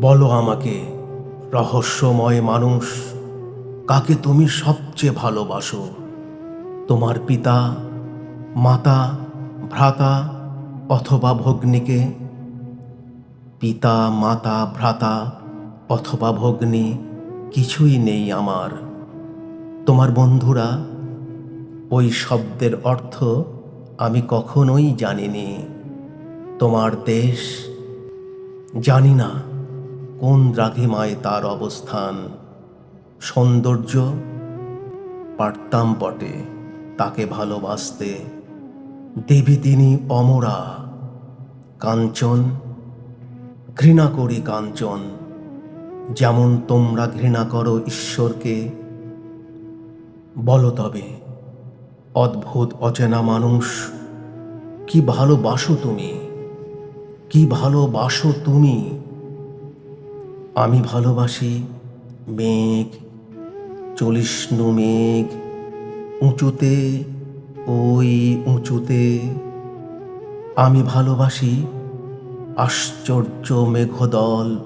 বলো আমাকে, রহস্যময় মানুষ, কাকে তুমি সবচেয়ে ভালোবাসো? তোমার পিতা, মাতা, ভ্রাতা অথবা ভগ্নীকে? পিতা, মাতা, ভ্রাতা অথবা ভগ্নী কিছুই নেই আমার। তোমার বন্ধুরা? ওই শব্দের অর্থ আমি কখনোই জানিনি। তোমার দেশ? জানি না কোন দ্রাঘিমায় তার অবস্থান। সৌন্দর্য? পারতাম বটে তাকে ভালোবাসতে, দেবী তিনি অমরা। কাঞ্চন? ঘৃণা করি কাঞ্চন, যেমন তোমরা ঘৃণা করো ঈশ্বরকে। বলো তবে, অদ্ভুত অচেনা মানুষ, কি ভালোবাসো তুমি? কি ভালোবাসো তুমি? আমি ভালোবাসি মেঘ, চলিষ্ণু মেঘ, উঁচুতে, ওই উঁচুতে। আমি ভালোবাসি আশ্চর্য মেঘদল,